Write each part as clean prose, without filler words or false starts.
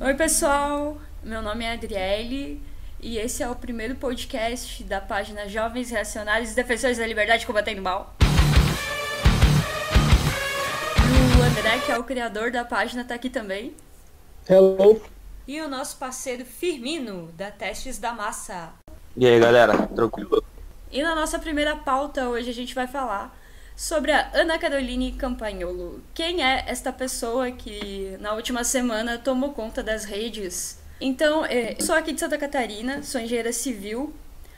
Oi, pessoal! Meu nome é Adriele e esse é o primeiro podcast da página Jovens Reacionários e Defensores da Liberdade Combatendo o Mal. E o André, que é o criador da página, tá aqui também. Hello. E o nosso parceiro Firmino, da Testes da Massa. E aí, galera, tranquilo? E na nossa primeira pauta hoje a gente vai falar sobre a Ana Caroline Campagnolo. Quem é esta pessoa que na última semana tomou conta das redes? Então, eu sou aqui de Santa Catarina, sou engenheira civil,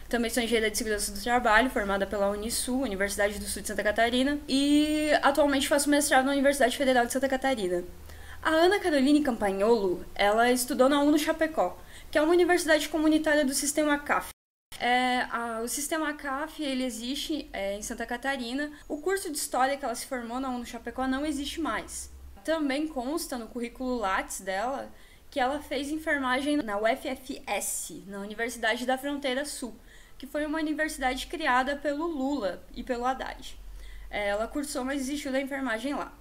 também sou engenheira de segurança do trabalho, formada pela Unisul, Universidade do Sul de Santa Catarina, e atualmente faço mestrado na Universidade Federal de Santa Catarina. A Ana Caroline Campagnolo, ela estudou na UNO Chapecó, que é uma universidade comunitária do sistema CAF. O sistema CAF ele existe em Santa Catarina. O curso de História que ela se formou na UNO Chapecó não existe mais. Também consta no currículo Lattes dela que ela fez enfermagem na UFFS, na Universidade da Fronteira Sul, que foi uma universidade criada pelo Lula e pelo Haddad. Ela cursou, mas desistiu da enfermagem lá.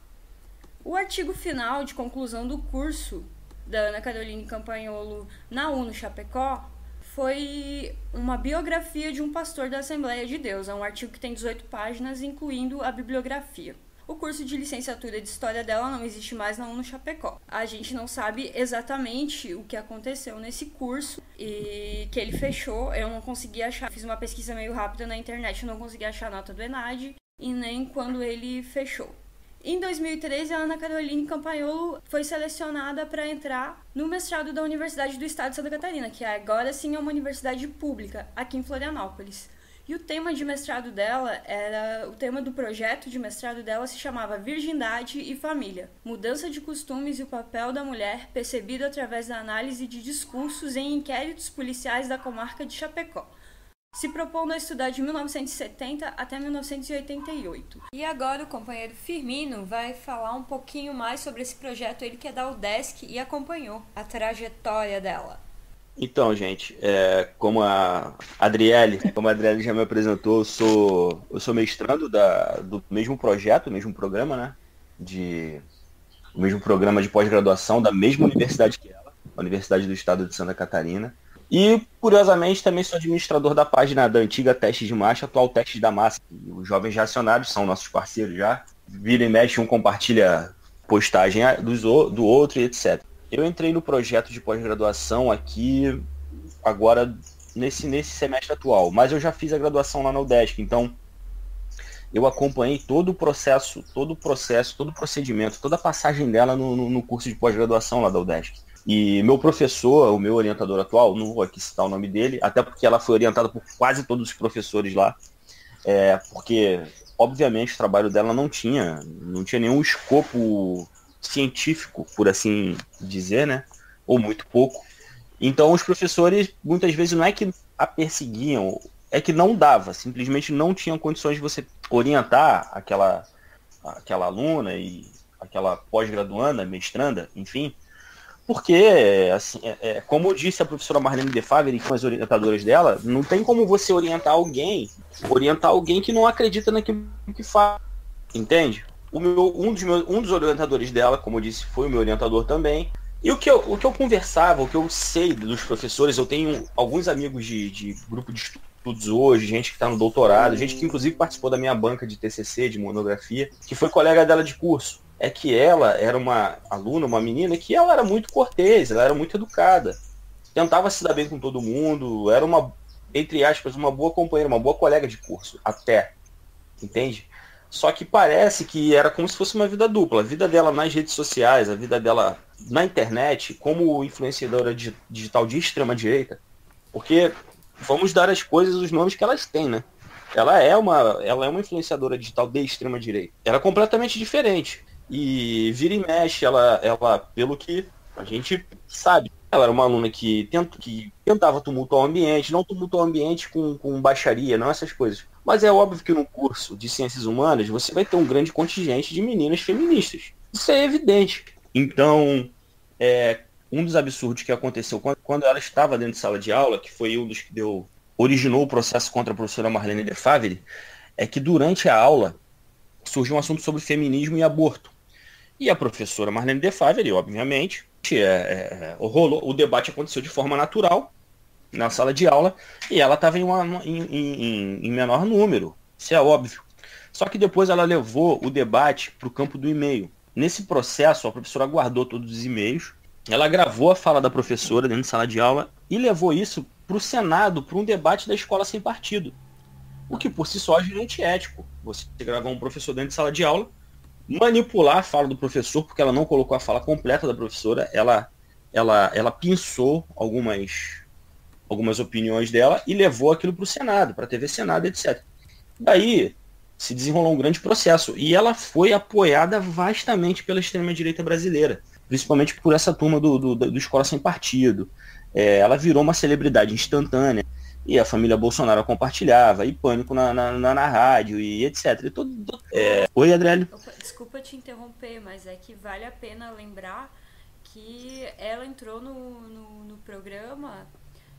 O artigo final de conclusão do curso da Ana Caroline Campagnolo na UNO Chapecó foi uma biografia de um pastor da Assembleia de Deus. É um artigo que tem 18 páginas, incluindo a bibliografia. O curso de licenciatura de História dela não existe mais na UNO Chapecó. A gente não sabe exatamente o que aconteceu nesse curso e que ele fechou. Eu não consegui achar, fiz uma pesquisa meio rápida na internet, não consegui achar a nota do ENAD e nem quando ele fechou. Em 2013, a Ana Caroline Campagnolo foi selecionada para entrar no mestrado da Universidade do Estado de Santa Catarina, que agora sim é uma universidade pública, aqui em Florianópolis. E o tema de mestrado dela o tema do projeto de mestrado dela se chamava Virgindade e Família, Mudança de Costumes e o Papel da Mulher percebido através da análise de discursos em inquéritos policiais da comarca de Chapecó, se propondo a estudar de 1970 até 1988. E agora o companheiro Firmino vai falar um pouquinho mais sobre esse projeto, ele que é da UDESC e acompanhou a trajetória dela. Então, gente, como a Adriele já me apresentou, eu sou mestrando do mesmo projeto, mesmo programa, né? O mesmo programa de pós-graduação da mesma universidade que ela, a Universidade do Estado de Santa Catarina. E, curiosamente, também sou administrador da página da antiga Testes de Marcha, atual Testes da Massa. Os Jovens Reacionários são nossos parceiros já. Vira e mexe, um compartilha postagem do outro e etc. Eu entrei no projeto de pós-graduação aqui, agora, nesse semestre atual. Mas eu já fiz a graduação lá na UDESC, então eu acompanhei todo o processo, todo o procedimento, toda a passagem dela no curso de pós-graduação lá da UDESC. E meu professor, o meu orientador atual, não vou aqui citar o nome dele, até porque ela foi orientada por quase todos os professores lá, porque, obviamente, o trabalho dela não tinha nenhum escopo científico, por assim dizer, né? Ou muito pouco. Então, os professores, muitas vezes, não é que a perseguiam, é que não dava, simplesmente não tinham condições de você orientar aquela aluna e aquela pós-graduanda, mestranda, enfim, porque, assim, como disse a professora Marlene De Favre com as orientadoras dela, não tem como você orientar alguém que não acredita naquilo que faz, entende? Um dos orientadores dela, como eu disse, foi o meu orientador também. E o que eu conversava, o que eu sei dos professores, eu tenho alguns amigos de grupo de estudos hoje, gente que está no doutorado, gente que inclusive participou da minha banca de TCC, de monografia, que foi colega dela de curso. É que ela era uma aluna, uma menina, que ela era muito cortês, ela era muito educada. Tentava se dar bem com todo mundo, era uma, entre aspas, uma boa companheira, uma boa colega de curso, até. Entende? Só que parece que era como se fosse uma vida dupla. A vida dela nas redes sociais, a vida dela na internet, como influenciadora digital de extrema-direita. Porque vamos dar às coisas os nomes que elas têm, né? Ela é uma influenciadora digital de extrema-direita. Era completamente diferente. E vira e mexe, ela, pelo que a gente sabe, ela era uma aluna que tentava tumultuar o ambiente, não tumultuar o ambiente com baixaria, não essas coisas. Mas é óbvio que no curso de Ciências Humanas você vai ter um grande contingente de meninas feministas. Isso é evidente. Então, um dos absurdos que aconteceu quando ela estava dentro de sala de aula, que foi um dos que originou o processo contra a professora Marlene De Favre, é que durante a aula surgiu um assunto sobre feminismo e aborto. E a professora Marlene De Favre, obviamente, o debate aconteceu de forma natural na sala de aula e ela estava em menor número, isso é óbvio. Só que depois ela levou o debate para o campo do e-mail. Nesse processo, a professora guardou todos os e-mails, ela gravou a fala da professora dentro de sala de aula e levou isso para o Senado, para um debate da escola sem partido. O que por si só é antiético. Você gravar um professor dentro de sala de aula, manipular a fala do professor, porque ela não colocou a fala completa da professora, ela pinçou algumas opiniões dela e levou aquilo para o Senado, para a TV Senado, etc. Daí se desenrolou um grande processo e ela foi apoiada vastamente pela extrema-direita brasileira, principalmente por essa turma do Escola Sem Partido. Ela virou uma celebridade instantânea e a família Bolsonaro compartilhava, e pânico na rádio e etc. Oi, Adriele. Desculpa te interromper, mas é que vale a pena lembrar que ela entrou no programa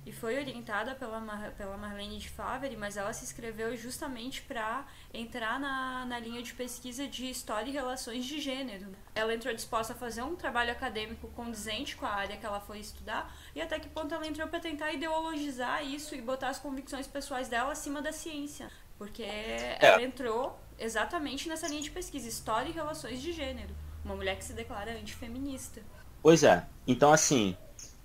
e foi orientada pela Marlene de Favre, mas ela se inscreveu justamente para entrar na linha de pesquisa de História e Relações de Gênero. Ela entrou disposta a fazer um trabalho acadêmico condizente com a área que ela foi estudar, e até que ponto ela entrou para tentar ideologizar isso e botar as convicções pessoais dela acima da ciência. Porque ela entrou exatamente nessa linha de pesquisa, História e Relações de Gênero. Uma mulher que se declara antifeminista. Pois é. Então, assim,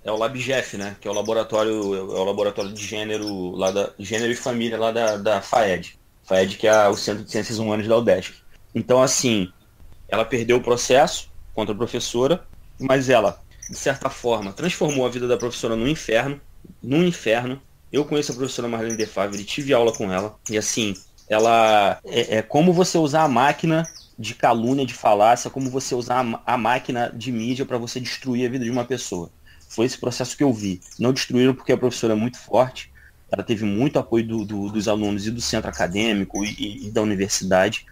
é o LabGEF, né? Que é o laboratório de gênero, gênero e família lá da FAED. FAED, que é o Centro de Ciências Humanas da UDESC. Então, assim, ela perdeu o processo contra a professora, mas ela, de certa forma, transformou a vida da professora num inferno. Eu conheço a professora Marlene De Favre, tive aula com ela, e assim, ela é como você usar a máquina de calúnia, de falácia, como você usar a máquina de mídia para você destruir a vida de uma pessoa. Foi esse processo que eu vi. Não destruíram porque a professora é muito forte, ela teve muito apoio dos alunos e do centro acadêmico e da universidade,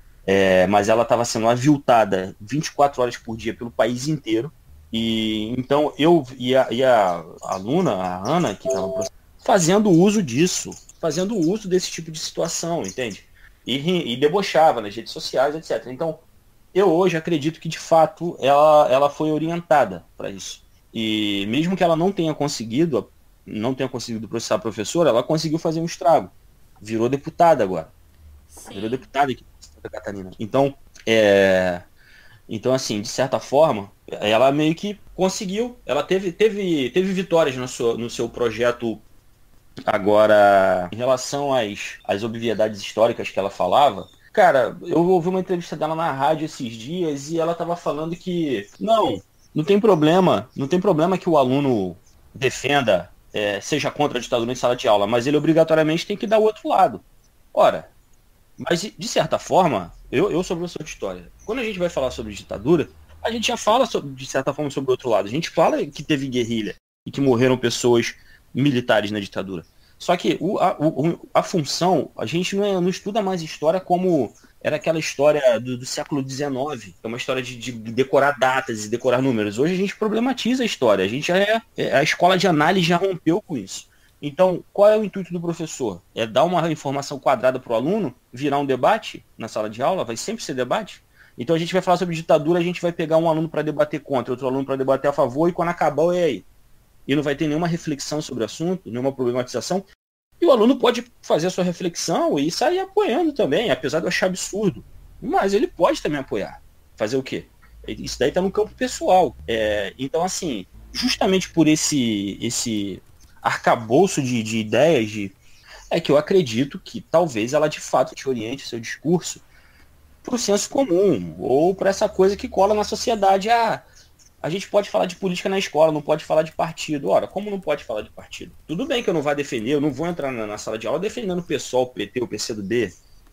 mas ela estava sendo aviltada 24 horas por dia pelo país inteiro. E então eu e a aluna, a Ana, que estava fazendo uso disso, fazendo uso desse tipo de situação, entende? E debochava nas redes sociais, etc. Então, eu hoje acredito que, de fato, ela foi orientada para isso. E mesmo que ela não tenha conseguido processar a professora, ela conseguiu fazer um estrago. Virou deputada agora. Sim. Virou deputada aqui em Santa Catarina. Então, assim, de certa forma, ela meio que conseguiu. Ela teve vitórias no seu projeto. Agora, em relação às obviedades históricas que ela falava, cara, eu ouvi uma entrevista dela na rádio esses dias e ela tava falando que não tem problema que o aluno defenda, seja contra a ditadura em sala de aula, mas ele obrigatoriamente tem que dar o outro lado. Ora, mas de certa forma, eu sou professor de história. Quando a gente vai falar sobre ditadura, a gente já fala de certa forma sobre o outro lado. A gente fala que teve guerrilha e que morreram pessoas militares na ditadura. Só que a função, a gente não estuda mais história como era aquela história do século XIX, que é uma história de decorar datas e decorar números. Hoje a gente problematiza a história, a escola de análise já rompeu com isso. Então, qual é o intuito do professor? É dar uma informação quadrada para o aluno, virar um debate na sala de aula? Vai sempre ser debate? Então a gente vai falar sobre ditadura, a gente vai pegar um aluno para debater contra, outro aluno para debater a favor, e quando acabar, aí? E não vai ter nenhuma reflexão sobre o assunto, nenhuma problematização. E o aluno pode fazer a sua reflexão e sair apoiando também, apesar de eu achar absurdo. Mas ele pode também apoiar. Fazer o quê? Isso daí está no campo pessoal. Então, assim, justamente por esse arcabouço de ideias, é que eu acredito que talvez ela de fato te oriente seu discurso para o senso comum, ou para essa coisa que cola na sociedade. A gente pode falar de política na escola, não pode falar de partido. Ora, como não pode falar de partido? Tudo bem que eu não vou defender, eu não vou entrar na sala de aula defendendo o PSOL, o PT, o PCdoB.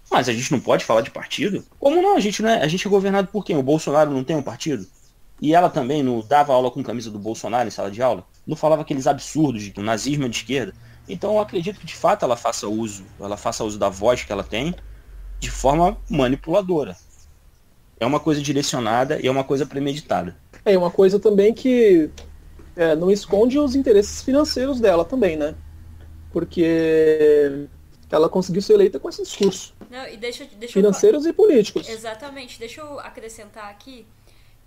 Mas a gente não pode falar de partido? Como não? A gente é governado por quem? O Bolsonaro não tem um partido? E ela também não dava aula com camisa do Bolsonaro em sala de aula? Não falava aqueles absurdos de que o nazismo é de esquerda? Então eu acredito que de fato ela faça uso da voz que ela tem de forma manipuladora. É uma coisa direcionada e é uma coisa premeditada. É uma coisa também que não esconde os interesses financeiros dela também, né? Porque ela conseguiu ser eleita com esse discurso. Não, e deixa financeiros e políticos. Exatamente. Deixa eu acrescentar aqui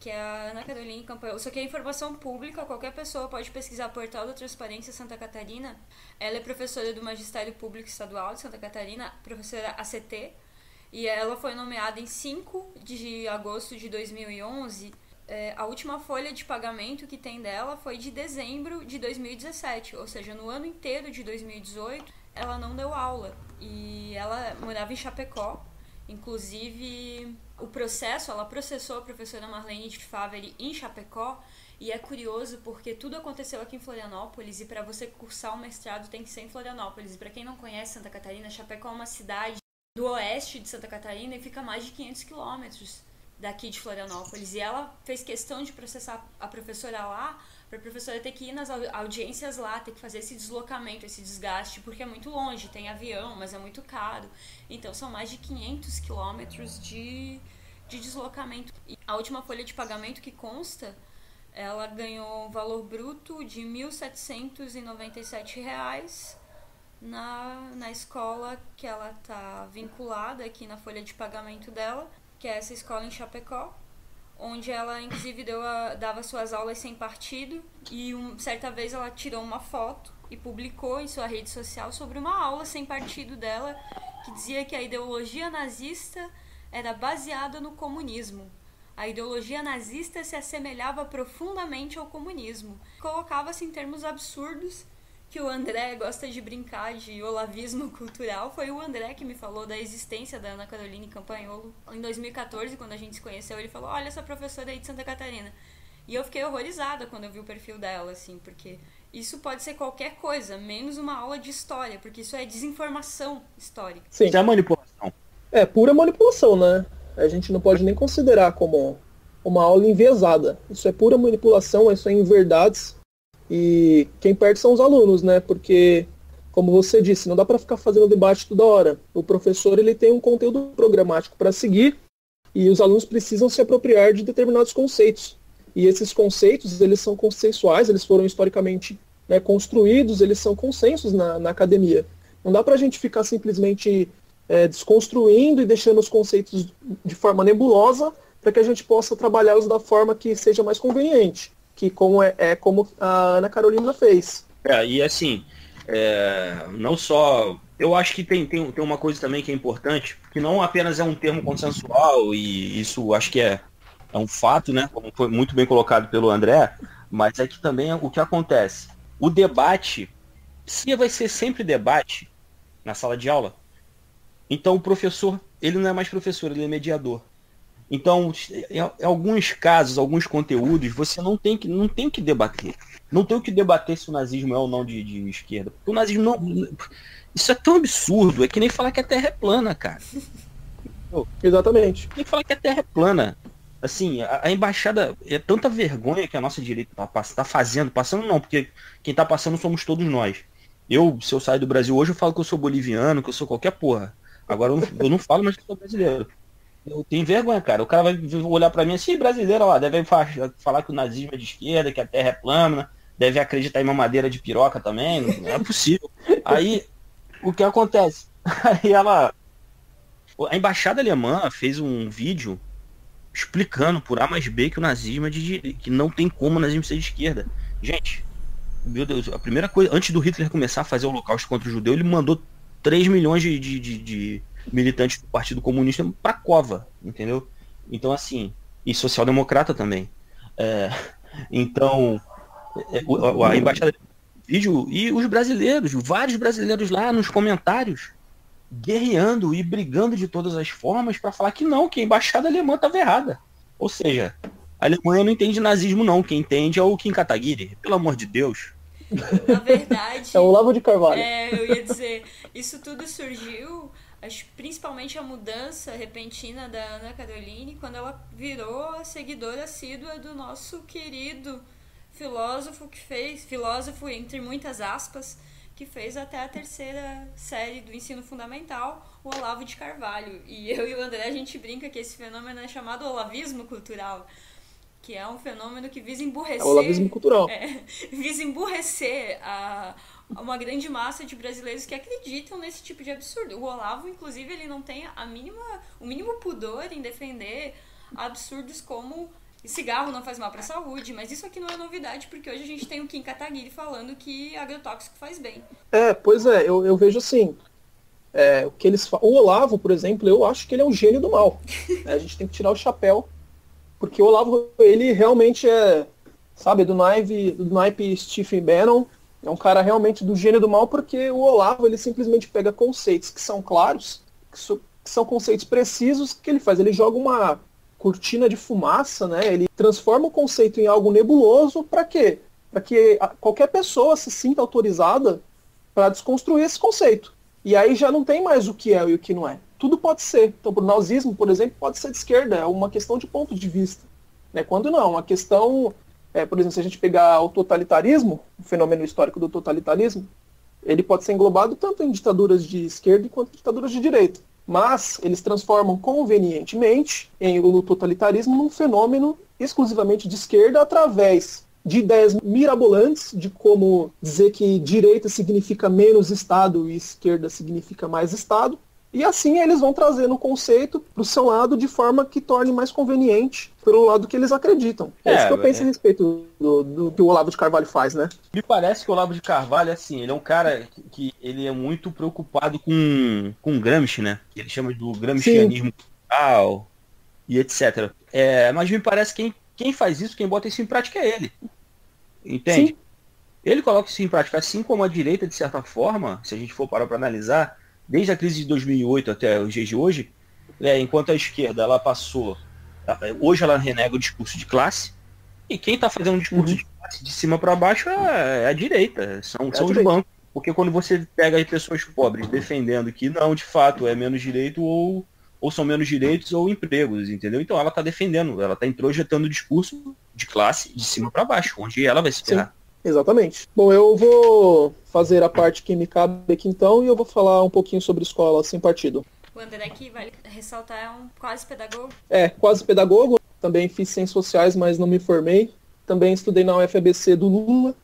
que é a Ana Caroline Campanholo. Só que é informação pública, qualquer pessoa pode pesquisar Portal da Transparência Santa Catarina. Ela é professora do Magistério Público Estadual de Santa Catarina, professora ACT, e ela foi nomeada em 5 de agosto de 2011. A última folha de pagamento que tem dela foi de dezembro de 2017, ou seja, no ano inteiro de 2018 ela não deu aula. E ela morava em Chapecó. Inclusive, ela processou a professora Marlene de Favre em Chapecó, e é curioso porque tudo aconteceu aqui em Florianópolis, e para você cursar o mestrado tem que ser em Florianópolis. E para quem não conhece Santa Catarina, Chapecó é uma cidade do oeste de Santa Catarina e fica a mais de 500 quilômetros daqui de Florianópolis. E ela fez questão de processar a professora lá, para a professora ter que ir nas audiências lá, ter que fazer esse deslocamento, esse desgaste, porque é muito longe, tem avião, mas é muito caro. Então são mais de 500 quilômetros de deslocamento. E a última folha de pagamento que consta, ela ganhou um valor bruto de R$ 1.797 na escola que ela está vinculada aqui na folha de pagamento dela, que é essa escola em Chapecó, onde ela inclusive dava suas aulas sem partido, e certa vez ela tirou uma foto e publicou em sua rede social sobre uma aula sem partido dela, que dizia que a ideologia nazista era baseada no comunismo. A ideologia nazista se assemelhava profundamente ao comunismo. Colocava-se em termos absurdos, que o André gosta de brincar de olavismo cultural. Foi o André que me falou da existência da Ana Caroline Campanholo. Em 2014, quando a gente se conheceu, ele falou: olha essa professora aí de Santa Catarina. E eu fiquei horrorizada quando eu vi o perfil dela, assim, porque isso pode ser qualquer coisa, menos uma aula de história, porque isso é desinformação histórica. Sim. Isso é manipulação. É pura manipulação, né? A gente não pode nem considerar como uma aula enviesada. Isso é pura manipulação, isso é inverdades. E quem perde são os alunos, né? Porque, como você disse, não dá para ficar fazendo debate toda hora. O professor ele tem um conteúdo programático para seguir, e os alunos precisam se apropriar de determinados conceitos. E esses conceitos, eles são consensuais, eles foram historicamente, né, construídos, eles são consensos na academia. Não dá para a gente ficar simplesmente desconstruindo e deixando os conceitos de forma nebulosa para que a gente possa trabalhá-los da forma que seja mais conveniente, que como a Ana Carolina fez. E assim, não só... Eu acho que tem uma coisa também que é importante, que não apenas é um termo consensual, e isso acho que é um fato, né, como foi muito bem colocado pelo André, mas é que também o que acontece. O debate, se vai ser sempre debate na sala de aula, então o professor, ele não é mais professor, ele é mediador. Então, em alguns casos, alguns conteúdos, você não tem que debater. Não tem o que debater se o nazismo é ou não de esquerda. Porque o nazismo não... Isso é tão absurdo, é que nem falar que a Terra é plana, cara. Exatamente. Nem falar que a Terra é plana. Assim, a embaixada, é tanta vergonha que a nossa direita tá fazendo. Passando não, porque quem tá passando somos todos nós. Se eu sair do Brasil hoje, eu falo que eu sou boliviano, que eu sou qualquer porra. Agora eu não falo mais que eu sou brasileiro. Eu tenho vergonha, cara. O cara vai olhar pra mim assim, brasileiro, lá, deve falar que o nazismo é de esquerda, que a Terra é plana, deve acreditar em mamadeira de piroca também, não é possível. Aí, o que acontece? Aí a embaixada alemã fez um vídeo explicando por A mais B que o nazismo é que não tem como o nazismo ser de esquerda. Gente, meu Deus, a primeira coisa, antes do Hitler começar a fazer o holocausto contra o judeu, ele mandou 3 milhões de militantes do Partido Comunista pra cova, entendeu? Então, assim, e social-democrata também. Então, a embaixada vídeo e os brasileiros, vários brasileiros lá nos comentários, guerreando e brigando de todas as formas para falar que não, que a embaixada alemã estava errada. Ou seja, a Alemanha não entende nazismo não, quem entende é o Kim Kataguiri, pelo amor de Deus. Na verdade... É o Olavo de Carvalho. Eu ia dizer, isso tudo surgiu, principalmente a mudança repentina da Ana Caroline, quando ela virou a seguidora assídua do nosso querido filósofo entre muitas aspas, que fez até a 3ª série do ensino fundamental, o Olavo de Carvalho. E eu e o André, a gente brinca que esse fenômeno é chamado olavismo cultural, que é um fenômeno que visa emburrecer... É o olavismo cultural. Visa emburrecer uma grande massa de brasileiros que acreditam nesse tipo de absurdo. O Olavo, inclusive, ele não tem o mínimo pudor em defender absurdos como E cigarro não faz mal para a saúde, mas isso aqui não é novidade, porque hoje a gente tem o Kim Kataguiri falando que agrotóxico faz bem. Pois é, eu vejo assim, o que eles o Olavo, por exemplo, eu acho que ele é um gênio do mal. A gente tem que tirar o chapéu, porque o Olavo, ele realmente sabe, do naipe Stephen Bannon, é um cara realmente do gênio do mal, porque o Olavo, ele simplesmente pega conceitos que são claros, que são conceitos precisos, que ele faz, ele joga uma cortina de fumaça, né? Ele transforma o conceito em algo nebuloso, para quê? Para que qualquer pessoa se sinta autorizada para desconstruir esse conceito. E aí já não tem mais o que é e o que não é. Tudo pode ser. Então, o nazismo, por exemplo, pode ser de esquerda, é uma questão de ponto de vista. Né? Quando não, uma questão, por exemplo, se a gente pegar o totalitarismo, o fenômeno histórico do totalitarismo, ele pode ser englobado tanto em ditaduras de esquerda quanto em ditaduras de direita. Mas eles transformam convenientemente o totalitarismo num fenômeno exclusivamente de esquerda através de ideias mirabolantes de como dizer que direita significa menos Estado e esquerda significa mais Estado. E assim eles vão trazendo o conceito para o seu lado de forma que torne mais conveniente pelo lado que eles acreditam. É isso que eu penso a respeito do que o Olavo de Carvalho faz, né? Me parece que o Olavo de Carvalho, assim, ele é um cara que ele é muito preocupado com Gramsci, né? Ele chama do gramscianismo cultural e etc. Mas me parece que quem faz isso, quem bota isso em prática é ele. Entende? Sim. Ele coloca isso em prática, assim como a direita, de certa forma, se a gente for parar para analisar, desde a crise de 2008 até os dias de hoje, enquanto a esquerda ela passou, hoje ela renega o discurso de classe, e quem está fazendo um discurso de classe de cima para baixo é a direita, são os bancos. Porque quando você pega as pessoas pobres defendendo que não, de fato, é menos direito ou são menos direitos ou empregos, entendeu? Então ela está defendendo, ela está introjetando o discurso de classe de cima para baixo, onde ela vai se ferrar. Exatamente. Bom, eu vou fazer a parte que me cabe aqui então e eu vou falar um pouquinho sobre escola sem partido. O André, que vale ressaltar, é um quase pedagogo? Quase pedagogo. Também fiz ciências sociais, mas não me formei. Também estudei na UFABC do Lula,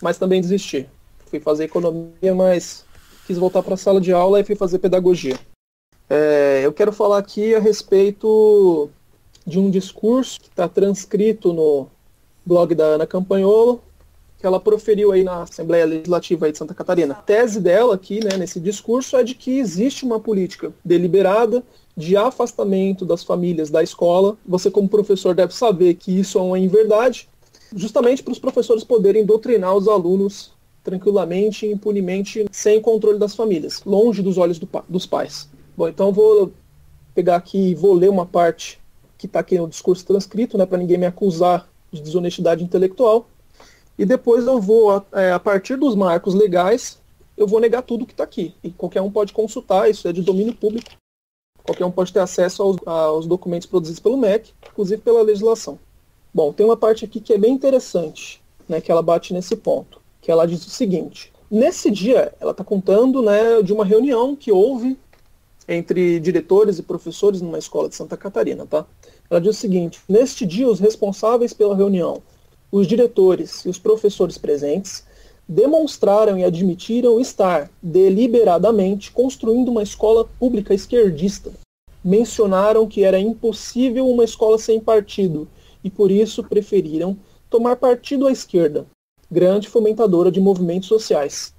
mas também desisti. Fui fazer economia, mas quis voltar para a sala de aula e fui fazer pedagogia. Eu quero falar aqui a respeito de um discurso que está transcrito no blog da Ana Campanholo, que ela proferiu aí na Assembleia Legislativa aí de Santa Catarina. A tese dela aqui, né, nesse discurso, é de que existe uma política deliberada de afastamento das famílias da escola. Você, como professor, deve saber que isso é uma inverdade, justamente para os professores poderem doutrinar os alunos tranquilamente, impunemente, sem controle das famílias, longe dos olhos dos pais. Bom, então vou pegar aqui e vou ler uma parte que está aqui no discurso transcrito, né, para ninguém me acusar de desonestidade intelectual. E depois eu vou, a partir dos marcos legais, eu vou negar tudo que está aqui. E qualquer um pode consultar, isso é de domínio público. Qualquer um pode ter acesso aos documentos produzidos pelo MEC, inclusive pela legislação. Bom, tem uma parte aqui que é bem interessante, né, que ela bate nesse ponto, que ela diz o seguinte. Nesse dia, ela está contando, né, de uma reunião que houve entre diretores e professores numa escola de Santa Catarina, tá? Ela diz o seguinte: neste dia, os responsáveis pela reunião, os diretores e os professores presentes, demonstraram e admitiram estar deliberadamente construindo uma escola pública esquerdista. Mencionaram que era impossível uma escola sem partido e por isso preferiram tomar partido à esquerda, grande fomentadora de movimentos sociais.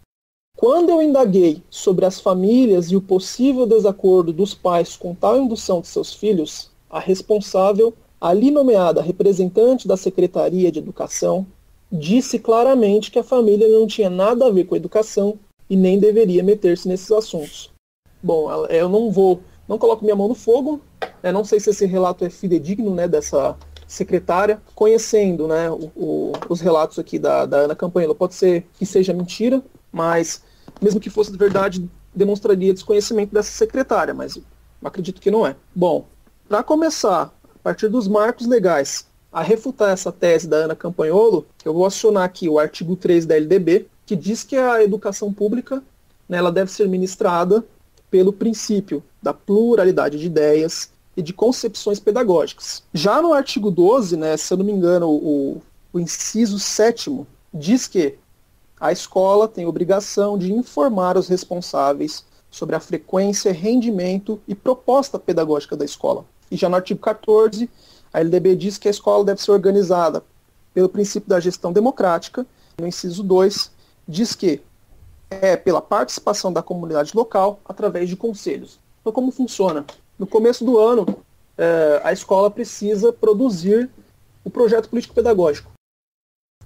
Quando eu indaguei sobre as famílias e o possível desacordo dos pais com tal indução de seus filhos, a responsável, ali nomeada representante da Secretaria de Educação, disse claramente que a família não tinha nada a ver com a educação e nem deveria meter-se nesses assuntos. Bom, eu não coloco minha mão no fogo, não sei se esse relato é fidedigno, né, dessa secretária, conhecendo, né, os relatos aqui da Ana Campanholo, pode ser que seja mentira, mas mesmo que fosse de verdade, demonstraria desconhecimento dessa secretária, mas acredito que não é. Bom, para começar, a partir dos marcos legais, a refutar essa tese da Ana Campanholo, eu vou acionar aqui o artigo 3 da LDB, que diz que a educação pública, né, ela deve ser ministrada pelo princípio da pluralidade de ideias e de concepções pedagógicas. Já no artigo 12, né, se eu não me engano, o inciso 7º, diz que a escola tem obrigação de informar os responsáveis sobre a frequência, rendimento e proposta pedagógica da escola. E já no artigo 14, A LDB diz que a escola deve ser organizada pelo princípio da gestão democrática. No inciso 2, diz que é pela participação da comunidade local através de conselhos. Então, como funciona? No começo do ano, a escola precisa produzir o projeto político-pedagógico,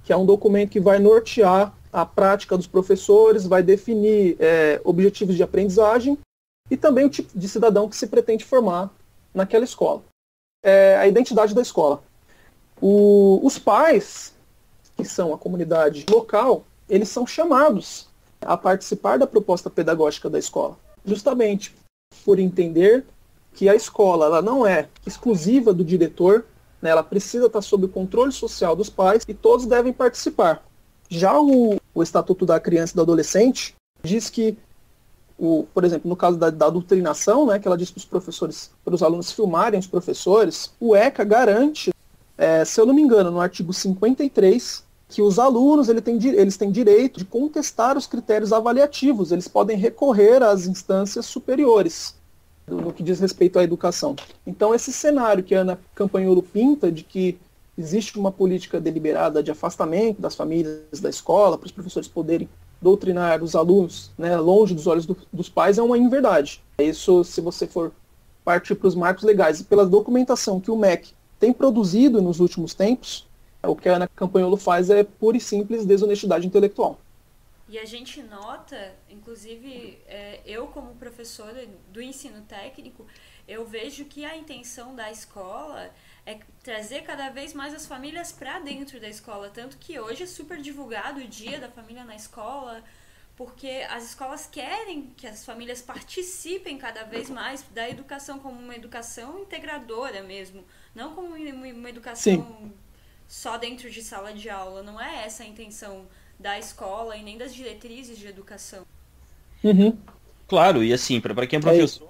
que é um documento que vai nortear a prática dos professores, vai definir objetivos de aprendizagem e também o tipo de cidadão que se pretende formar naquela escola. A identidade da escola. Os pais, que são a comunidade local, eles são chamados a participar da proposta pedagógica da escola, justamente por entender que a escola ela não é exclusiva do diretor, né, ela precisa estar sob o controle social dos pais e todos devem participar. Já o Estatuto da Criança e do Adolescente diz que, por exemplo, no caso da doutrinação, né, que ela diz para os professores, para os alunos filmarem os professores, o ECA garante, se eu não me engano, no artigo 53, que os alunos eles têm direito de contestar os critérios avaliativos, eles podem recorrer às instâncias superiores no que diz respeito à educação. Então, esse cenário que a Ana Campagnolo pinta de que existe uma política deliberada de afastamento das famílias da escola, para os professores poderem doutrinar os alunos, né, longe dos olhos dos pais, é uma inverdade. Isso, se você for partir para os marcos legais e pela documentação que o MEC tem produzido nos últimos tempos, o que a Ana Campagnolo faz é pura e simples desonestidade intelectual. E a gente nota, inclusive, eu como professora do ensino técnico, eu vejo que a intenção da escola é trazer cada vez mais as famílias para dentro da escola, tanto que hoje é super divulgado o Dia da Família na escola, porque as escolas querem que as famílias participem cada vez mais da educação como uma educação integradora mesmo, não como uma educação Sim. só dentro de sala de aula. Não é essa a intenção da escola e nem das diretrizes de educação. Uhum. Claro, e assim, para quem é professor,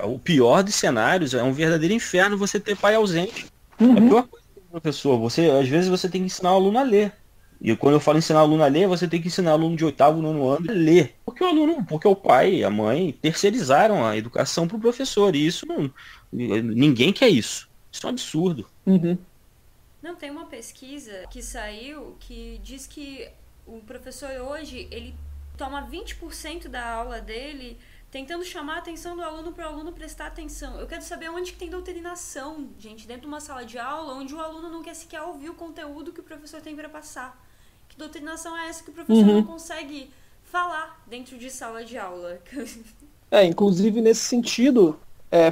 o pior dos cenários é um verdadeiro inferno você ter pai ausente. Uhum. É a pior coisa do professor. Às vezes você tem que ensinar o aluno a ler. E quando eu falo ensinar o aluno a ler, você tem que ensinar o aluno de 8º, 9º ano a ler. Porque o pai e a mãe terceirizaram a educação para o professor. E isso ninguém quer isso. Isso é um absurdo. Uhum. Não, tem uma pesquisa que saiu que diz que o professor hoje, ele toma 20% da aula dele tentando chamar a atenção do aluno para o aluno prestar atenção. Eu quero saber onde que tem doutrinação, gente, dentro de uma sala de aula onde o aluno não quer sequer ouvir o conteúdo que o professor tem para passar. Que doutrinação é essa que o professor não consegue falar dentro de sala de aula? Inclusive nesse sentido,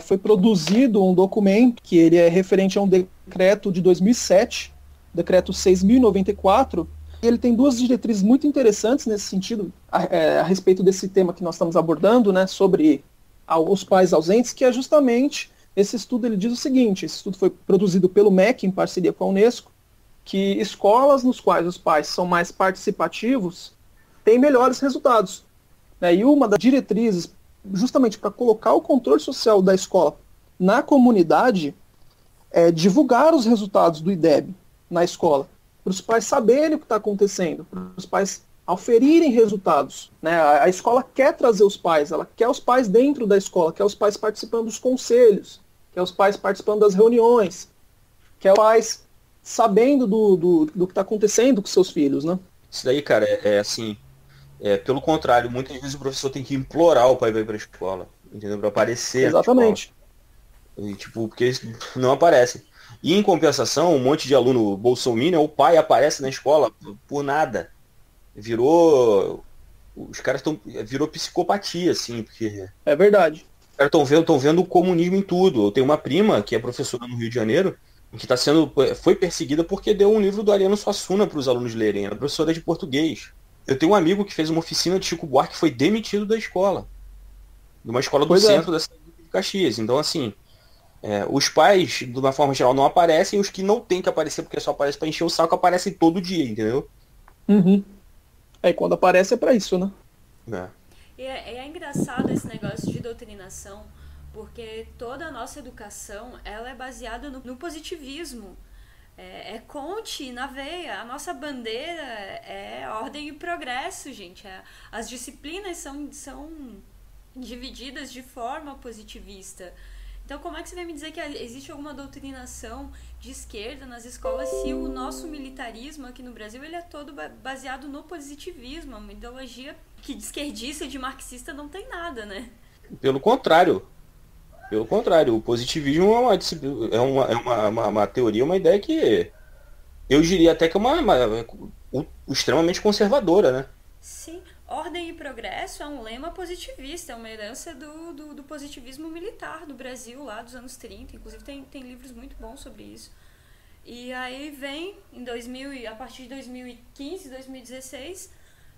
foi produzido um documento que ele é referente a um decreto de 2007, decreto 6.094, e ele tem duas diretrizes muito interessantes nesse sentido, a respeito desse tema que nós estamos abordando, né, sobre os pais ausentes, que é justamente, esse estudo ele diz o seguinte, esse estudo foi produzido pelo MEC em parceria com a Unesco, que escolas nos quais os pais são mais participativos têm melhores resultados. Né, e uma das diretrizes justamente para colocar o controle social da escola na comunidade, divulgar os resultados do IDEB na escola, para os pais saberem o que está acontecendo, para os pais auferirem resultados. Né? A escola quer trazer os pais, ela quer os pais dentro da escola, quer os pais participando dos conselhos, quer os pais participando das reuniões, quer os pais sabendo do que está acontecendo com seus filhos. Né? Isso daí, cara, assim... pelo contrário, muitas vezes o professor tem que implorar o pai para ir para a escola, entendeu? Para aparecer. Exatamente. E, porque eles não aparecem. E em compensação, um monte de aluno bolsominion, o pai aparece na escola por nada. Os caras virou psicopatia, assim, porque... É verdade. Os caras estão vendo o comunismo em tudo. Eu tenho uma prima que é professora no Rio de Janeiro, que foi perseguida porque deu um livro do Ariano Suassuna para os alunos lerem. Era professora de português. Eu tenho um amigo que fez uma oficina de Chico Buarque que foi demitido da escola. De uma escola do centro da cidade de Caxias. Então, assim, os pais, de uma forma geral, não aparecem, e os que não tem que aparecer porque só aparecem para encher o saco, aparecem todo dia, entendeu? Uhum. E quando aparece é para isso, né? É engraçado esse negócio de doutrinação, porque toda a nossa educação, ela é baseada no positivismo. Conte na veia. A nossa bandeira é ordem e progresso, gente. As disciplinas são divididas de forma positivista. Então, como é que você vai me dizer que existe alguma doutrinação de esquerda nas escolas se o nosso militarismo aqui no Brasil ele é todo baseado no positivismo, uma ideologia que de esquerdista e de marxista não tem nada, né? Pelo contrário, o positivismo é uma teoria, uma ideia que eu diria até que é extremamente conservadora, né? Sim, ordem e progresso é um lema positivista, é uma herança do positivismo militar do Brasil lá dos anos 30, inclusive tem livros muito bons sobre isso. E aí vem, a partir de 2015, 2016,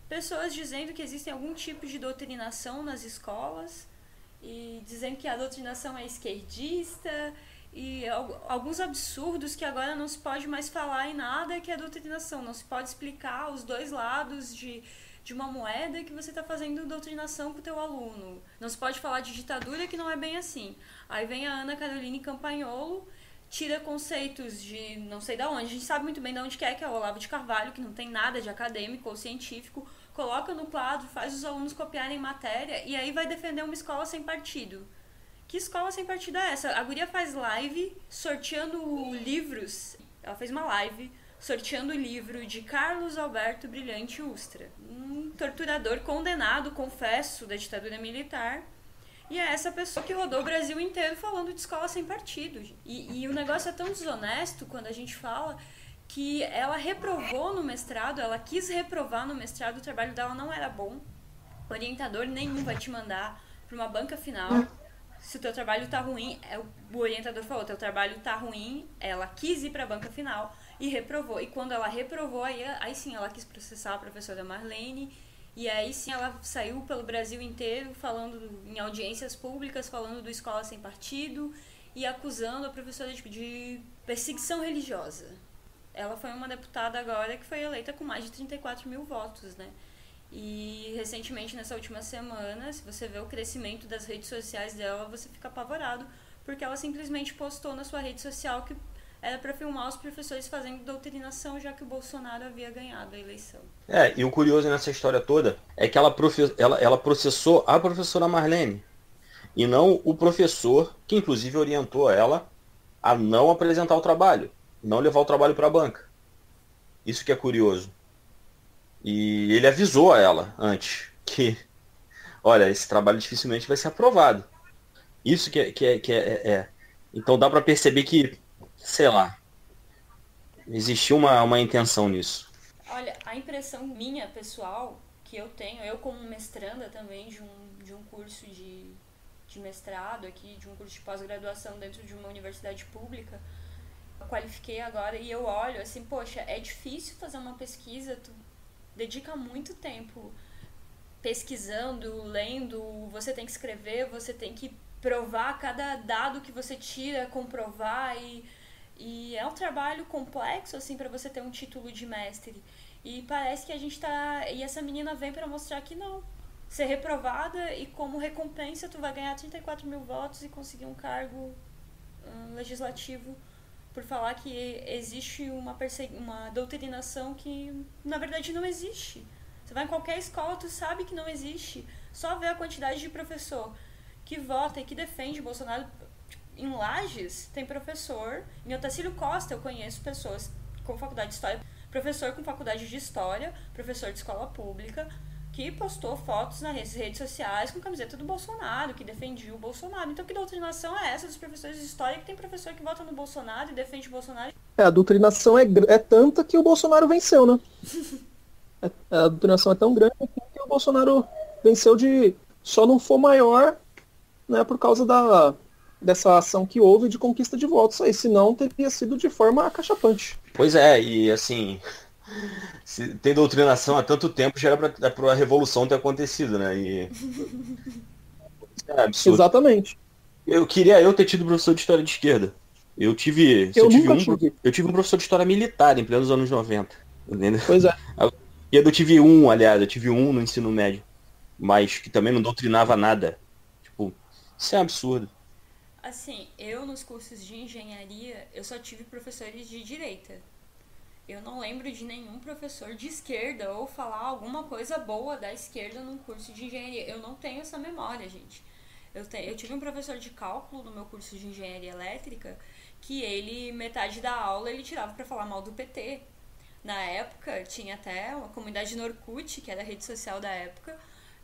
pessoas dizendo que existem algum tipo de doutrinação nas escolas e dizendo que a doutrinação é esquerdista e alguns absurdos que agora não se pode mais falar em nada que é doutrinação, não se pode explicar os dois lados de uma moeda que você está fazendo doutrinação com o teu aluno. Não se pode falar de ditadura que não é bem assim. Aí vem a Ana Caroline Campagnolo, tira conceitos de não sei de onde, a gente sabe muito bem de onde que é o Olavo de Carvalho, que não tem nada de acadêmico ou científico, coloca no quadro, faz os alunos copiarem matéria e aí vai defender uma escola sem partido. Que escola sem partido é essa? A guria faz live sorteando livros, ela fez uma live sorteando o livro de Carlos Alberto Brilhante Ustra, um torturador condenado, confesso, da ditadura militar. E é essa pessoa que rodou o Brasil inteiro falando de escola sem partido. E o negócio é tão desonesto quando a gente fala que ela reprovou no mestrado, ela quis reprovar no mestrado, o trabalho dela não era bom. Orientador nenhum vai te mandar para uma banca final. Se o teu trabalho tá ruim, o orientador falou, teu trabalho tá ruim, ela quis ir para a banca final e reprovou. E quando ela reprovou, aí sim ela quis processar a professora Marlene. E aí sim ela saiu pelo Brasil inteiro falando em audiências públicas, falando do Escola Sem Partido e acusando a professora de perseguição religiosa. Ela foi uma deputada agora que foi eleita com mais de 34 mil votos, né? E recentemente, nessa última semana, se você vê o crescimento das redes sociais dela, você fica apavorado, porque ela simplesmente postou na sua rede social que era para filmar os professores fazendo doutrinação, já que o Bolsonaro havia ganhado a eleição. E o curioso nessa história toda é que ela processou a professora Marlene, e não o professor, que inclusive orientou ela a não apresentar o trabalho, não levar o trabalho para a banca. Isso que é curioso. E ele avisou a ela antes que, olha, esse trabalho dificilmente vai ser aprovado. Isso que é. Então dá para perceber que, sei lá, existiu uma intenção nisso. Olha, a impressão minha, pessoal, que eu tenho, eu como mestranda também de um curso de mestrado aqui, de um curso de pós-graduação dentro de uma universidade pública, eu qualifiquei agora e eu olho assim, poxa, é difícil fazer uma pesquisa, tu dedica muito tempo pesquisando, lendo, você tem que escrever, você tem que provar cada dado que você tira, comprovar e é um trabalho complexo assim para você ter um título de mestre. E parece que a gente tá, e essa menina vem para mostrar que não, ser reprovada e como recompensa tu vai ganhar 34 mil votos e conseguir um cargo legislativo por falar que existe uma doutrinação que na verdade não existe. Você vai em qualquer escola, tu sabe que não existe. Só vê a quantidade de professor que vota e que defende Bolsonaro. Em Lages tem professor, em Otacílio Costa eu conheço pessoas com faculdade de História, professor com faculdade de História, professor de escola pública, que postou fotos nas redes sociais com camiseta do Bolsonaro, que defendia o Bolsonaro. Então que doutrinação é essa dos professores de História que tem professor que vota no Bolsonaro e defende o Bolsonaro? A doutrinação é tanta que o Bolsonaro venceu, né? A doutrinação é tão grande que o Bolsonaro venceu só não for maior, né, por causa dessa ação que houve de conquista de votos aí, senão teria sido de forma acachapante. Pois é, e assim, se tem doutrinação há tanto tempo, já era para a revolução ter acontecido, né? E é absurdo. Exatamente. Eu queria ter tido professor de história de esquerda. Eu tive um professor de história militar em plenos anos 90, entendeu? Pois é. Eu tive um no ensino médio, mas que também não doutrinava nada. Tipo, isso é absurdo. Assim, eu nos cursos de engenharia, eu só tive professores de direita. Eu não lembro de nenhum professor de esquerda ou falar alguma coisa boa da esquerda num curso de engenharia. Eu não tenho essa memória, gente. Eu tive um professor de cálculo no meu curso de engenharia elétrica que ele, metade da aula, ele tirava pra falar mal do PT. Na época, tinha até uma comunidade no Orkut, que era a rede social da época,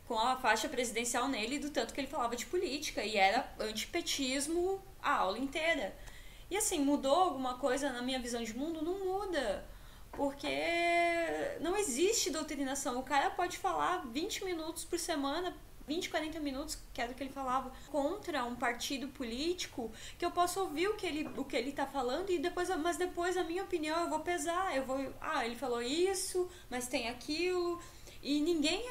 com a faixa presidencial nele do tanto que ele falava de política. E era antipetismo a aula inteira. E assim, mudou alguma coisa na minha visão de mundo? Não muda. Porque não existe doutrinação. O cara pode falar 20 minutos por semana, 20, 40 minutos, que era o que ele falava, contra um partido político, que eu posso ouvir o que ele tá falando, mas depois a minha opinião eu vou pesar. Ele falou isso, mas tem aquilo. E ninguém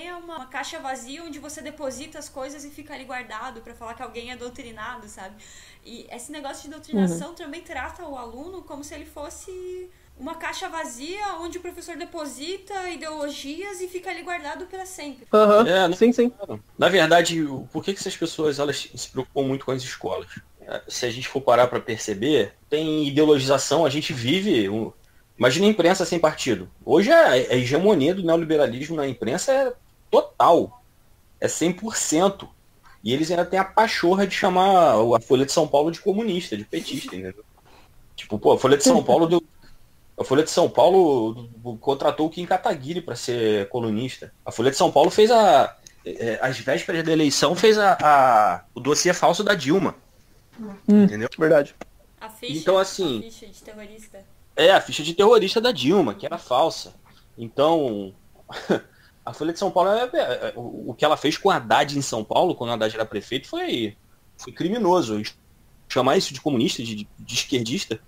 é uma caixa vazia onde você deposita as coisas e fica ali guardado pra falar que alguém é doutrinado, sabe? E esse negócio de doutrinação também trata o aluno como se ele fosse uma caixa vazia onde o professor deposita ideologias e fica ali guardado para sempre. Sim. Na verdade, por que essas pessoas elas se preocupam muito com as escolas? Se a gente for parar para perceber, tem ideologização, a gente vive... Imagina a imprensa sem partido. Hoje a hegemonia do neoliberalismo na imprensa é total. É 100%. E eles ainda têm a pachorra de chamar a Folha de São Paulo de comunista, de petista, entendeu? Tipo, a Folha de São Paulo contratou o Kim Kataguiri para ser colunista. A Folha de São Paulo fez às vésperas da eleição, fez o dossiê falso da Dilma. Entendeu? Verdade. A ficha, então, assim, a ficha de terrorista. A ficha de terrorista da Dilma, que era falsa. Então, a Folha de São Paulo, o que ela fez com a Haddad em São Paulo, quando a Haddad era prefeito, foi criminoso. Chamar isso de comunista, de esquerdista.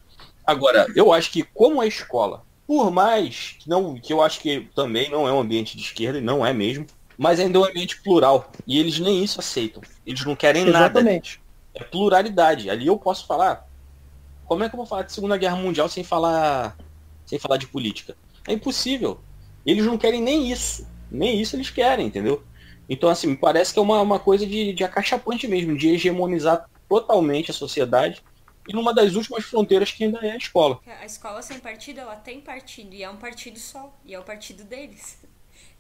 Agora, eu acho que como a escola, por mais que eu acho que também não é um ambiente de esquerda, e não é mesmo, mas ainda é um ambiente plural. E eles nem isso aceitam. Eles não querem Exatamente. nada. É pluralidade. Ali eu posso falar. Como é que eu vou falar de Segunda Guerra Mundial sem falar de política? É impossível. Eles não querem nem isso. Nem isso eles querem, entendeu? Então, assim, me parece que é uma coisa de acachapante mesmo, de hegemonizar totalmente a sociedade. E numa das últimas fronteiras que ainda é a escola. A escola sem partido, ela tem partido. E é um partido só. E é o partido deles.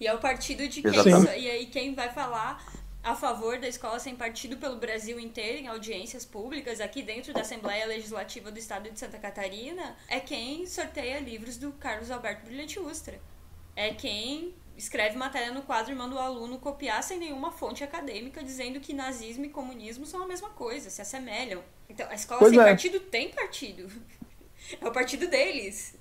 E é o partido de quem... E aí quem vai falar a favor da escola sem partido pelo Brasil inteiro, em audiências públicas, aqui dentro da Assembleia Legislativa do Estado de Santa Catarina, é quem sorteia livros do Carlos Alberto Brilhante Ustra. É quem escreve matéria no quadro e manda o aluno copiar sem nenhuma fonte acadêmica, dizendo que nazismo e comunismo são a mesma coisa, se assemelham. Então, a escola sem partido tem partido. É o partido deles.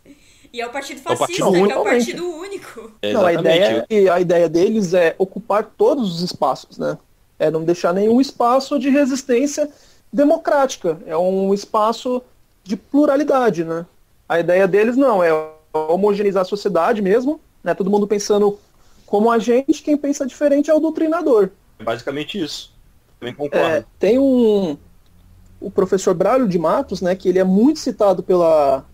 E é o partido fascista, que é o partido único. Não, a ideia deles é ocupar todos os espaços, né? É não deixar nenhum espaço de resistência democrática. É um espaço de pluralidade, né? A ideia deles não é homogeneizar a sociedade mesmo, né? Todo mundo pensando como a gente, quem pensa diferente é o doutrinador. É basicamente isso. Também concordo. Tem o professor Braulio de Matos, né, que ele é muito citado pela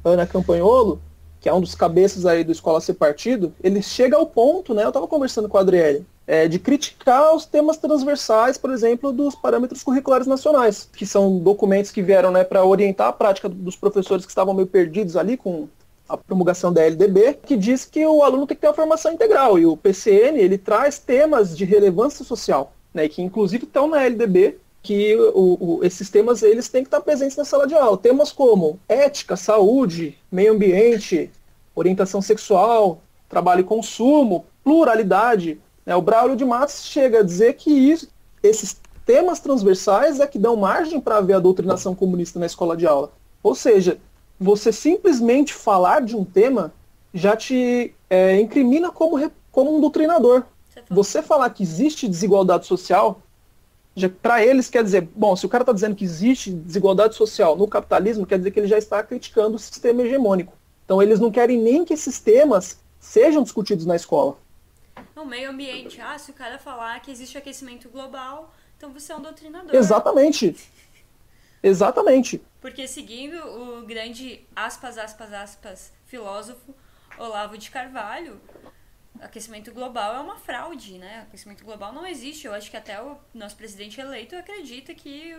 Ana Campanholo, que é um dos cabeças aí do Escola Sem Partido. Ele chega ao ponto, né, eu estava conversando com a Adriele, de criticar os temas transversais, por exemplo, dos parâmetros curriculares nacionais, que são documentos que vieram, né, para orientar a prática dos professores que estavam meio perdidos ali com a promulgação da LDB, que diz que o aluno tem que ter uma formação integral, e o PCN, ele traz temas de relevância social, né, que inclusive estão na LDB, que esses temas eles têm que estar presentes na sala de aula. Temas como ética, saúde, meio ambiente, orientação sexual, trabalho e consumo, pluralidade. Né? O Braulio de Matos chega a dizer que esses temas transversais é que dão margem para haver a doutrinação comunista na escola de aula. Ou seja, você simplesmente falar de um tema já te incrimina como um doutrinador. Você falar que existe desigualdade social, para eles quer dizer, bom, se o cara está dizendo que existe desigualdade social no capitalismo, quer dizer que ele já está criticando o sistema hegemônico. Então eles não querem nem que esses temas sejam discutidos na escola. No meio ambiente, se o cara falar que existe aquecimento global, então você é um doutrinador. Exatamente. Exatamente. Porque seguindo o grande aspas, filósofo Olavo de Carvalho, aquecimento global é uma fraude, né? Aquecimento global não existe. Eu acho que até o nosso presidente eleito acredita que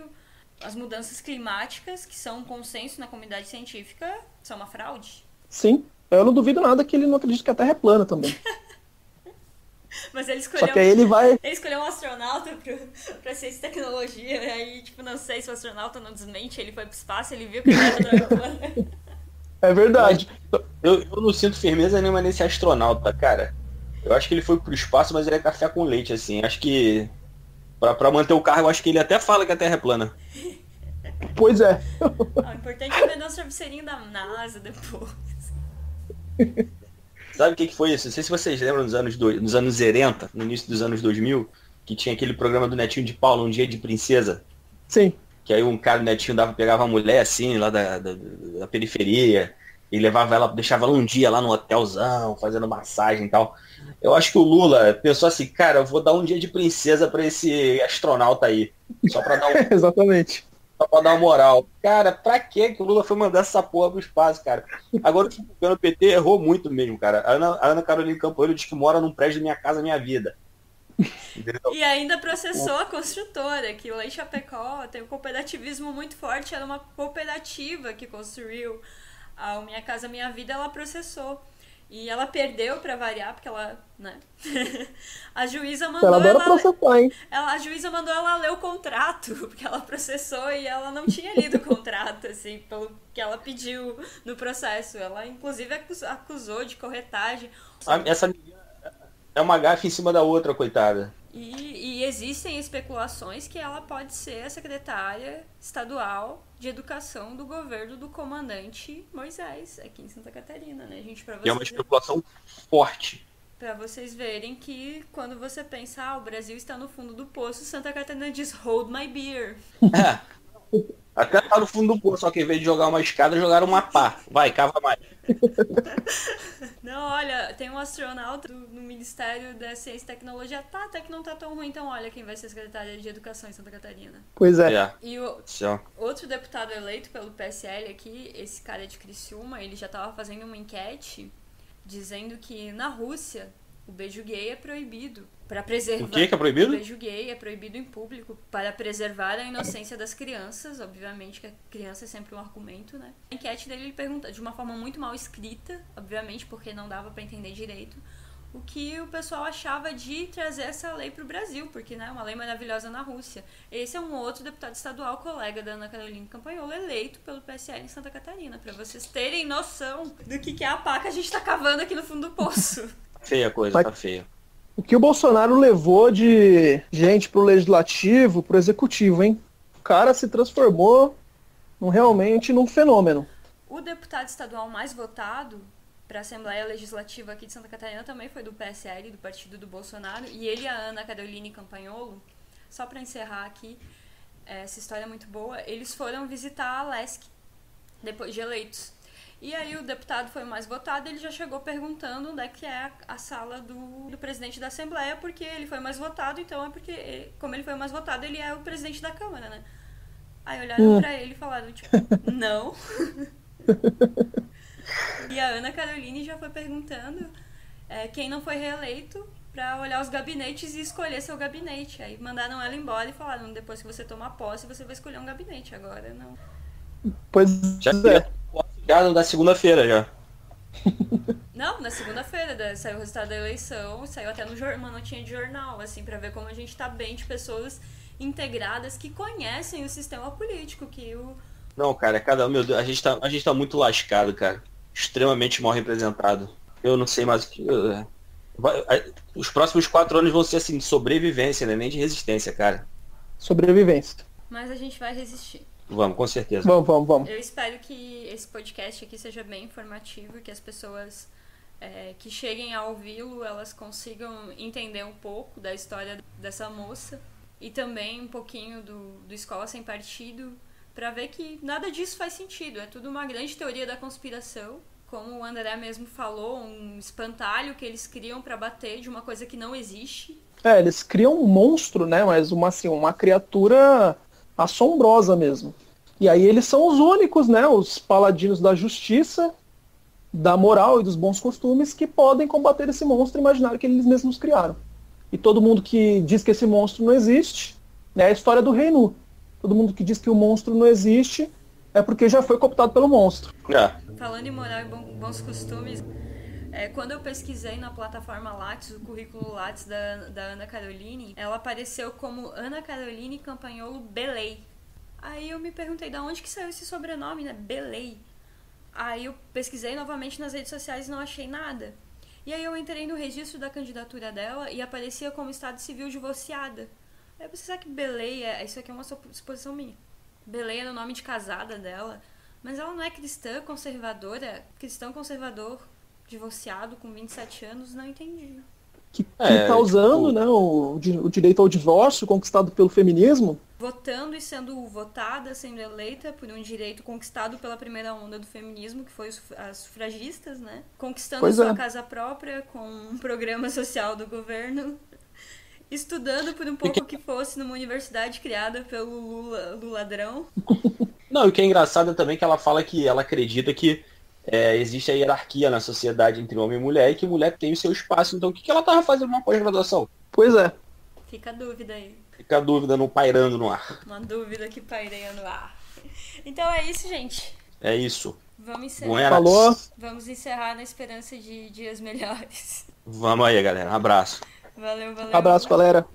as mudanças climáticas, que são um consenso na comunidade científica, são uma fraude. Sim, eu não duvido nada que ele não acredite que a Terra é plana também. Mas ele escolheu, Só que aí ele vai... ele escolheu um astronauta pra ciência e tecnologia, e aí, tipo, não sei se o astronauta não desmente, ele foi pro espaço, ele viu que ele era plana. É verdade. Eu não sinto firmeza nenhuma nesse astronauta, cara. Eu acho que ele foi pro espaço, mas ele é café com leite, assim. Acho que pra manter o cargo, acho que ele até fala que a Terra é plana. Pois é. O importante é vender um travesseirinho da NASA depois. Sabe o que foi isso? Não sei se vocês lembram nos anos 90, no início dos anos 2000, que tinha aquele programa do Netinho de Paula, Um Dia de Princesa. Sim. Que aí um cara, o Netinho, pegava a mulher assim, lá da periferia, e levava ela, deixava ela um dia lá no hotelzão, fazendo massagem e tal. Eu acho que o Lula pensou assim, cara, eu vou dar um dia de princesa pra esse astronauta aí. Só pra dar Exatamente. Só pra dar uma moral. Cara, pra que o Lula foi mandar essa porra pro espaço, cara? Agora o PT errou muito mesmo, cara. A Ana Carolina Campanholo diz que mora num prédio da Minha Casa Minha Vida. Entendeu? E ainda processou a construtora, que lá em Chapecó tem um cooperativismo muito forte, era uma cooperativa que construiu a Minha Casa Minha Vida, ela processou. E ela perdeu pra variar, porque ela, né? A juíza mandou ela adora processar, hein? a juíza mandou ela ler o contrato, porque ela processou e ela não tinha lido o contrato, assim, pelo que ela pediu no processo. Ela, inclusive, acusou de corretagem. Essa menina é uma gafe em cima da outra, coitada. E existem especulações que ela pode ser a secretária estadual de educação do governo do comandante Moisés, aqui em Santa Catarina, né, gente? É uma especulação forte. Pra vocês verem que quando você pensa, o Brasil está no fundo do poço, Santa Catarina diz, hold my beer. Até tá no fundo do poço, só que em vez de jogar uma escada, jogaram uma pá. Vai, cava mais. Não, olha, tem um astronauta no Ministério da Ciência e Tecnologia. Até que não tá tão ruim, então olha quem vai ser secretária de Educação em Santa Catarina. Pois é. E outro deputado eleito pelo PSL aqui, esse cara de Criciúma, ele já tava fazendo uma enquete dizendo que na Rússia o beijo gay é proibido. Para preservar... O que é proibido? O beijo gay é proibido em público para preservar a inocência das crianças. Obviamente que a criança é sempre um argumento, né? A enquete dele, ele pergunta de uma forma muito mal escrita, obviamente porque não dava para entender direito, o que o pessoal achava de trazer essa lei para o Brasil, porque, né, uma lei maravilhosa na Rússia. Esse é um outro deputado estadual, colega da Ana Carolina Campanholo, eleito pelo PSL em Santa Catarina, para vocês terem noção do que é a pá que a gente tá cavando aqui no fundo do poço. Feia a coisa, tá feia. O que o Bolsonaro levou de gente pro legislativo, pro executivo, hein? O cara se transformou realmente num fenômeno. O deputado estadual mais votado para a Assembleia Legislativa aqui de Santa Catarina também foi do PSL, do partido do Bolsonaro, e ele e a Ana Carolina Campanholo, só para encerrar aqui, essa história é muito boa, eles foram visitar a LESC depois de eleitos. E aí o deputado foi o mais votado, ele já chegou perguntando onde é que é a sala do presidente da Assembleia, porque ele foi mais votado, então é porque, como ele foi o mais votado, ele é o presidente da Câmara, né? Aí olharam pra ele e falaram, tipo, não. E a Ana Caroline já foi perguntando quem não foi reeleito pra olhar os gabinetes e escolher seu gabinete. Aí mandaram ela embora e falaram, depois que você tomar posse, você vai escolher um gabinete, agora não. Pois já da segunda-feira já. Não, na segunda-feira saiu o resultado da eleição, saiu até uma notinha de jornal, assim, pra ver como a gente tá bem de pessoas integradas que conhecem o sistema político, Não, cara, meu Deus, a gente tá muito lascado, cara. Extremamente mal representado. Eu não sei mais o que... Os próximos 4 anos vão ser, assim, de sobrevivência, né? Nem de resistência, cara. Sobrevivência. Mas a gente vai resistir. Vamos, com certeza. Vamos. Eu espero que esse podcast aqui seja bem informativo, que as pessoas que cheguem a ouvi-lo, elas consigam entender um pouco da história dessa moça e também um pouquinho do Escola Sem Partido, para ver que nada disso faz sentido. É tudo uma grande teoria da conspiração, como o André mesmo falou, um espantalho que eles criam para bater de uma coisa que não existe. Eles criam um monstro, né? Mas uma criatura assombrosa mesmo. E aí eles são os únicos, né? Os paladinos da justiça, da moral e dos bons costumes que podem combater esse monstro imaginário que eles mesmos criaram. E todo mundo que diz que esse monstro não existe, né, é a história do Rei Nu. Todo mundo que diz que o monstro não existe é porque já foi cooptado pelo monstro. Falando em moral e bons costumes, Quando eu pesquisei na plataforma Lattes, o currículo Lattes da Ana Caroline, ela apareceu como Ana Caroline Campagnolo Belei. Aí eu me perguntei, de onde que saiu esse sobrenome, né? Belei. Aí eu pesquisei novamente nas redes sociais e não achei nada. E aí eu entrei no registro da candidatura dela e aparecia como estado civil divorciada. Aí eu pensei, será que Belei isso aqui é uma suposição minha. Belei é o nome de casada dela, mas ela não é cristã conservador, divorciado com 27 anos, não entendi. Que tá usando, né, o direito ao divórcio conquistado pelo feminismo. Votando e sendo votada, sendo eleita por um direito conquistado pela primeira onda do feminismo, que foi as sufragistas, né? Conquistando sua casa própria com um programa social do governo. Estudando por um pouco que fosse numa universidade criada pelo Lula ladrão. Não, e o que é engraçado também é que ela fala que ela acredita que existe a hierarquia na sociedade entre homem e mulher e que mulher tem o seu espaço. Então o que ela tava fazendo numa pós-graduação? Pois é. Fica a dúvida aí. Fica a dúvida pairando no ar. Uma dúvida que paireia no ar. Então é isso, gente. É isso. Vamos encerrar. Buenas. Falou. Vamos encerrar na esperança de dias melhores. Vamos aí, galera. Um abraço. Valeu. Abraço, galera.